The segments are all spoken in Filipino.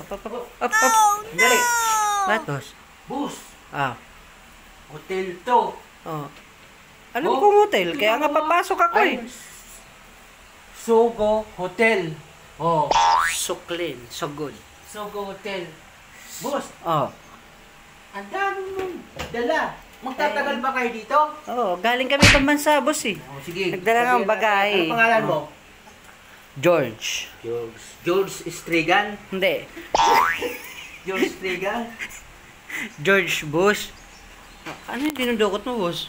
Up. Dali. Bakit, boss? Bus. Ah. Hotel to. Oh. Alam kong hotel, kaya nga papasok ako eh. Sogo Hotel. Oh. So clean, so good. Sogo Hotel. Boss, Oh. ang dami mong dala. Magtatagal ba kayo dito? Oh, galing kami ibang bansa, boss eh. Oh, sige. Nagdala nga ang bagay. Ano pangalan mo? George. George Strigan? Hindi. George Strigan? George Bush. Ano yung dinudukot mo, boss?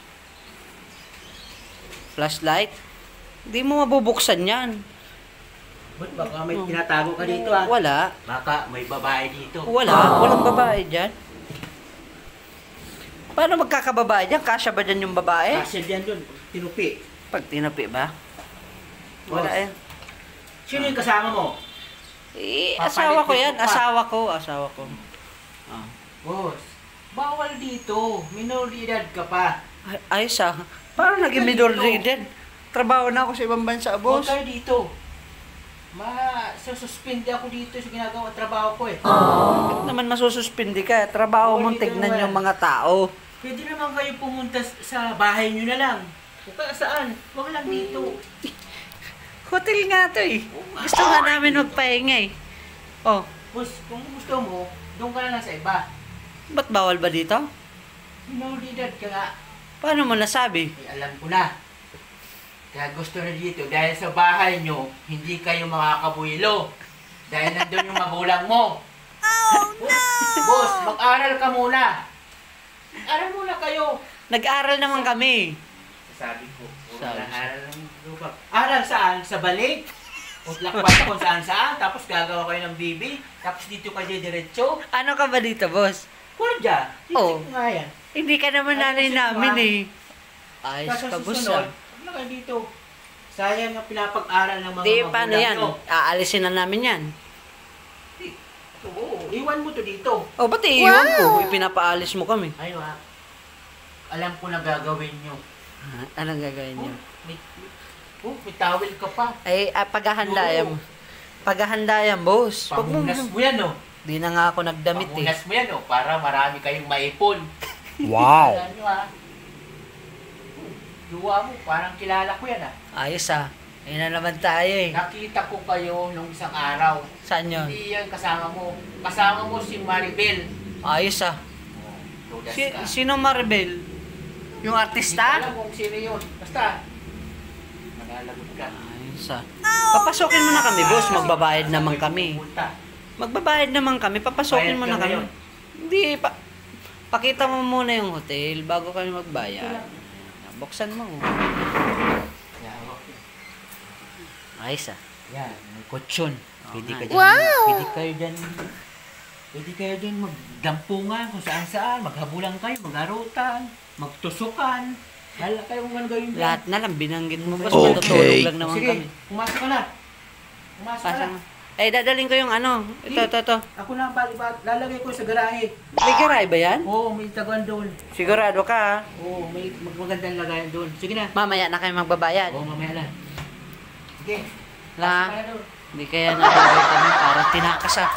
Flashlight? Hindi mo mabubuksan yan. Ba't baka may tinatago ka dito ah? Wala. Baka may babae dito. Walang babae dyan. Paano magkakababae dyan? Kasya ba dyan yung babae? Kasi diyan dun, tinupi. Pag tinapi ba? Wala Boss. eh. Sino yung kasama mo? Eh, Papalit asawa ko dito yan. pa. Asawa ko. Ah. Boss, bawal dito. Minor de edad ka pa. Ay, ayos ah. Parang naging middle grade. Trabaho na ako sa ibang bansa, Huwag boss. kayo dito. Suspende ako dito sa ginagawa trabaho ko eh. Bakit naman masususpindi ka? Trabaho Oo, mong dito tignan naman. yung mga tao. Pwede naman kayo pumunta sa bahay nyo na lang. O kaya saan? Huwag lang dito. Hotel nga to eh. Gusto nga namin magpahinga eh. Oh, Boss, kung gusto mo, doon ka na lang sa iba. ba't bawal ba dito? Minor de edad ka nga. Paano mo nasabi? Eh, alam ko na. Kaya gusto na dito, dahil sa bahay nyo, hindi kayo makakabuelo. Dahil nandun yung magulang mo. Oh, no! Boss, mag-aral ka muna. Mag-aral muna kayo. Nag-aral naman kami. Sabi ko, Sabi aral lang lupa. Aral saan? Sa balik? O lakbat kung saan-saan, tapos gagawa kayo ng bibi, tapos dito kayo diretso. Ano ka ba dito, boss? Kurdya, Oh. dito nga yan. Hindi ka naman Ay, nanay kasi namin ba? eh. Ayos Kaso ka, boss susunod, ah. huwag na kayo dito. Sayang ang pinapag-aral ng mga Di, magulang paano yan? nyo. Aalisin na namin yan. Oo, iwan mo to dito. O, ba't iiwan ko? Pinapaalis mo kami. Ayun ha. Alam ko na gagawin nyo. Anong gagawin niyo? May towel ka pa. Ay, paghahanda yan. Paghahanda yan, boss. Pag mo, Pamunas mo yan, no? di na nga ako nagdamit eh. Pamunas mo yan, no? Para marami kayong maipon. Wow. Alam nyo, ha? Luwa mo, parang kilala ko yan, ha? Ayos ah. Ayun na naman tayo eh. Nakita ko kayo nung isang araw. Saan yun? Hindi yan kasama mo. Kasama mo si Maribel. Ayos ah. Ludas ka. Sino Maribel? Yung Hindi ko artista? alam kung sino yun. Basta, manalagot ka. Ayos ah. Papasokin mo na kami, boss. Magbabayad naman kami. Magbabayad naman kami. Papasokin mo na kami. Hindi, pakita mo muna yung hotel bago kami magbayad. Buksan mo. Ayos ah. Yan, may kutsyon. Pwede ka nga. dyan. Pwede kayo dyan magdampungan kung saan saan. Maghabulan kayo, magarutan, magtusukan. Hala kayo kung ano gawin dyan. Lahat na lang, binanggit mo, boss. Okay. Matutulog lang naman Sige, kami. pumasok ka na. Pumasok ka na. Pasang. Eh, dadalhin ko yung ano. Ito. Ako na lalagay ko sa garahe. May garay ba yan? Oo, may taguan doon. Sigurado ka ah. Oo, may magandang lagayan doon. Sige na. Mamaya na kayo magbabayad. Oo, mamaya na. Sige. La, Pasok ka na doon. hindi kaya nalagay kami para tinakas ah.